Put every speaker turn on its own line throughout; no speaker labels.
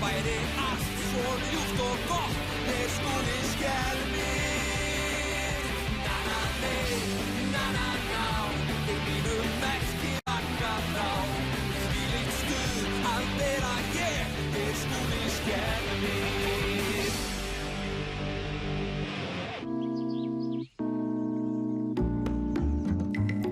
væri allt svo ljúft og gott með Skúli Skelmir. Na-na-nei, na-na-ná, við mínum ekki akka frá. Þvílíkt stuð að vera ég með Skúli Skelmir.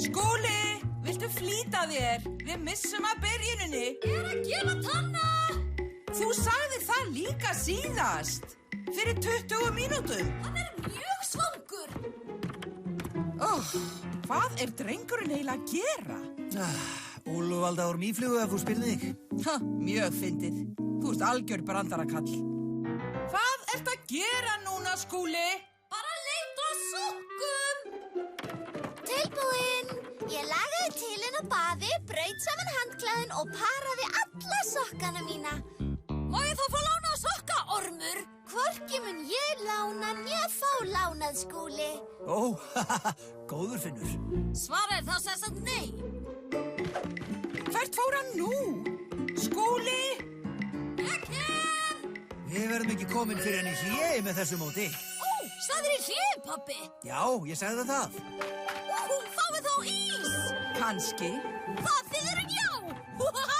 Skúli, viltu flýta þér? Við missum að byrjuninni.
Ég að gefa tanna!
Þú sagði það líka síðast. Fyrir 20 mínútum.
Hann mjög svangur.
Hvað drengurinn eiginlega að gera?
Úlfvalda úr mýflugu ef þú spyrð þig.
Mjög fyndið. Þú ert algjör brandarakall. Hvað ertu að gera núna, Skúli?
Bara leita sokkum.
Tilbúin. Ég lagaði til inn á baði, braut saman handklæðin og paraði alla sokkana mína.
Má ég þá fá lánað sokka, ormur?
Hvorki mun ég lána né fá lánað, Skúli.
Góður Finnur.
Svarið þá sem sagt nei.
Hvert fór hann nú? Skúli?
Ég kem!
Við verðum ekki komin fyrir henni hléi með þessu móti.
Sagðir í hléi, pabbi?
Já, ég sagði það.
Fáum við þá ís?
Kannski.
Það þýðir já! Förum!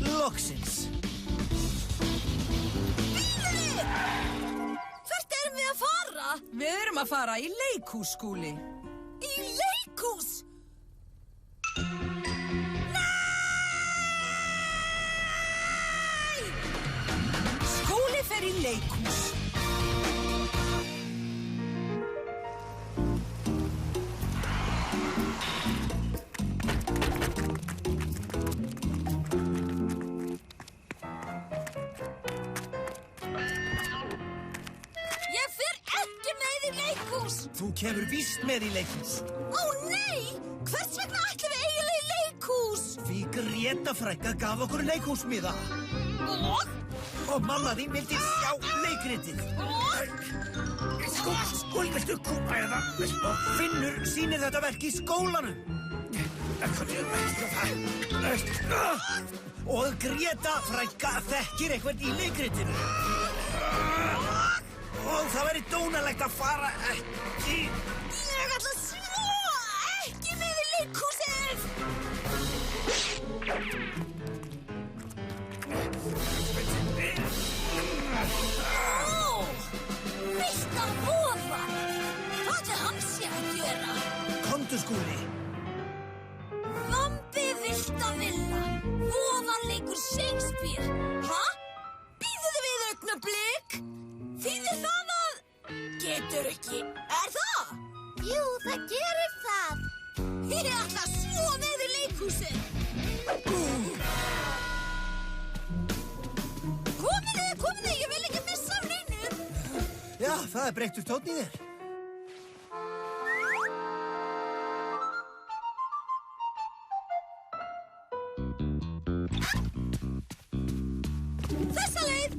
Loksins.
Bíðið! Hvert erum við að fara?
Við erum að fara í leikhús, Skúli.
Í leikhús?
Skúli fer í leikhús.
Ég fer ekki með í leikhús.
Þú kemur víst með í leikhús.
Ó nei! Hvers vegna ætlum við eiginlega í leikhús?
Því Greta frænka gaf okkur leikhúsmiða. Og mamma þín vildi sjá leikritið. Skúli, viltu kúpa eða? Og Finnur sýnir þetta verk í skólanum. Og Greta frænka þekkir eitthvað í leikritinu. Og það væri dónalegt að fara ekki.
Ég ætla svo ekki með í leikhúsið. Villta vofa! Hvað hann sé að gera?
Komdu, Skúli.
Vambi villta villa. Vofan leikur Shakespeare. Bíðið við augnablik. Þýðir það að... Getur ekki. Er það?
Jú, það gerir það.
Ég ætla svo með í leikhúsið. Komið, ég vil ekki missa af neinu.
Já, það breyttur tónn í þér.
Þessa leið.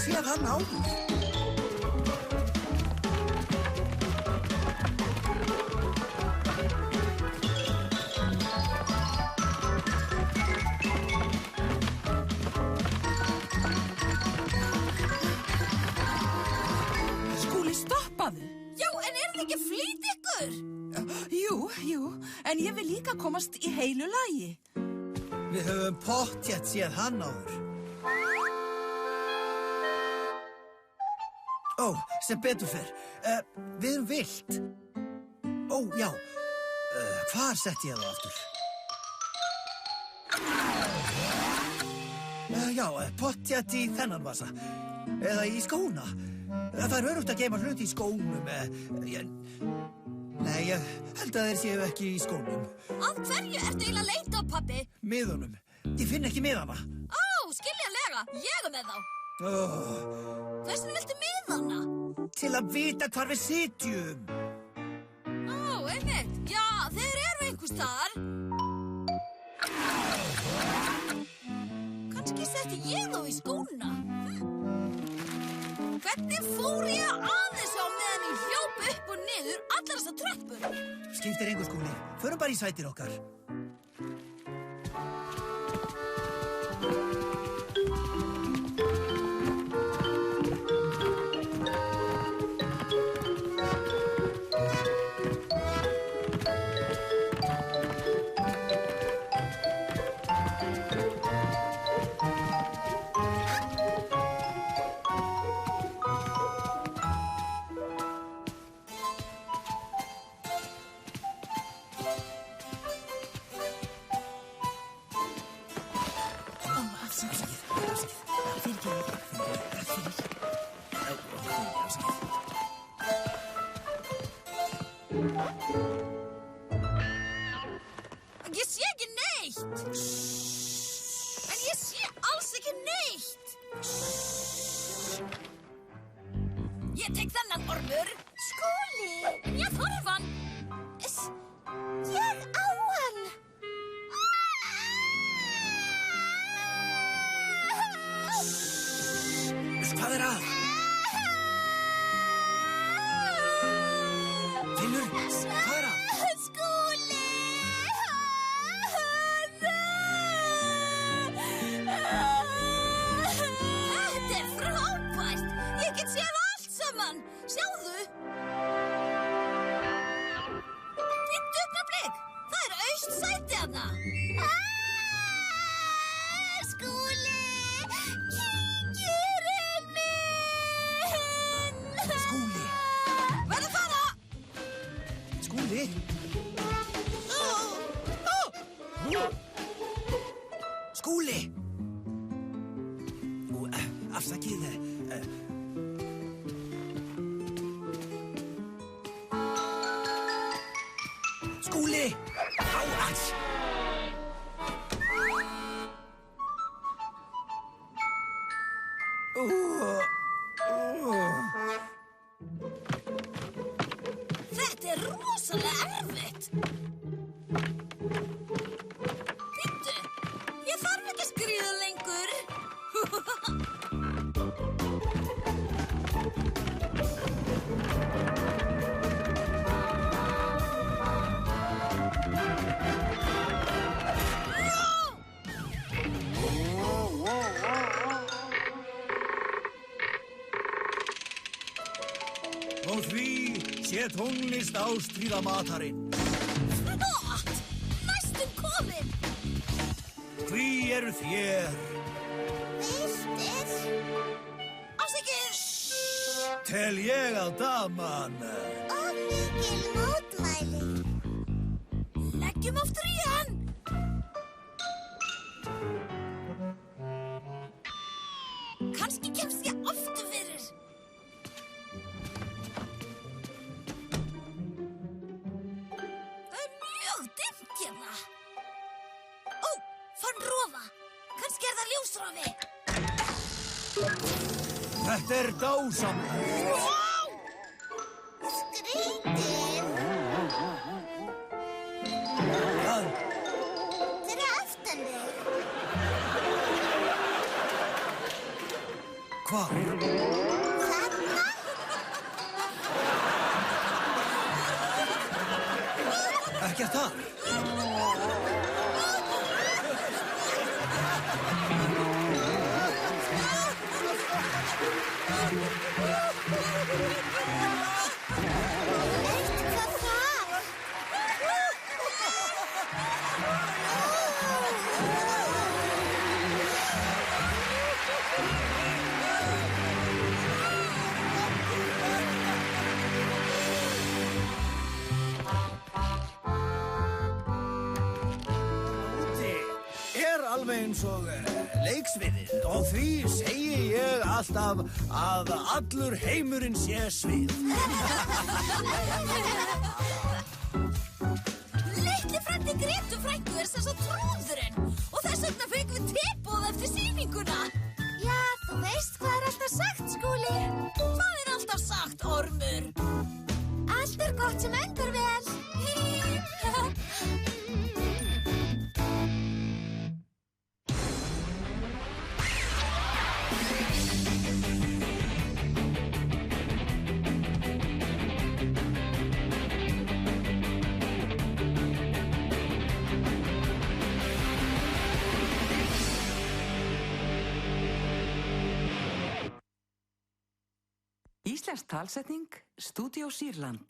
Séð hann áður.
Skúli, stoppaðu.
Já, en það ekki flýt ykkur?
Jú, en ég vil líka komast í heilu lagi.
Við höfum pottþétt séð hann áður. Sem betur fer. Við erum villt. Já. Hvar sett ég það aftur? Já, pottþétt í þennan vasa. Eða í skóna. Það örugt að geyma hluti í skónum. Nei, ég held að þeir séu ekki í skónum.
Að hverju ertu eiginlega að leita, pabbi?
Miðunum. Ég finn ekki miðana.
Skiljanlega. Ég með þá. Hvers vegna viltu miðana?
Til að vita hvar við sitjum.
Einmitt. Já, þeir eru einhvers staðar. Kannski setti ég þá í skóna. Hvernig fór ég aðeins á meðan ég hljóp upp og niður allar þessar tröppur?
Skiptir engu, Skúli. Förum bara í sætir okkar.
Ég sé ekki neitt. En ég sé alls ekki neitt. Ég tek þennan, Ormur.
Skúli,
Ég þarf hann.
ég á hann.
Hvað er að? Finnur, hvað er að?
Skúli!
Þetta er frábært. Ég get séð allt saman. Sjáðu. Bíddu augnablik. Það er autt sæti þarna.
Skúli! Kíkirinn minn!
Skúli!
Verðu fara.
Skúli! Skúli! Afsakið. Skúli! Á, alls!
Þetta er rosalega erfitt. Bíddu. Ég þarf ekki að skríða lengur.
Og því sé tónlist ástríða matarinn.
Flott. Næstum komin.
Hví eru þér?
Viltir?
Afsakið.
Tel ég að daman.
Og mikil mótmæli.
Leggjum aftur í hann. Kannski kemst ég aftur fyrir. Það er mjög dimmt hérna. Ó, fann rofa. Kannski er það ljósrofi.
Þetta er dásamlegt.
Vá!
Skrýtin.
Hvað?
Þeir eru aftan þig.
Hvað?
Þarna?
Ekkert þar.
Eitthvað þar.
Úti er alveg eins og leiksviðið og því segi ég alltaf að allur heimurinn sé svið.
Litli frændi Grétu frænku er sem sagt trúðurinn og þess vegna fengum við tilboð eftir sýninguna.
Já, þú veist hvað
Les talsetning, Stúdíó Sýrland.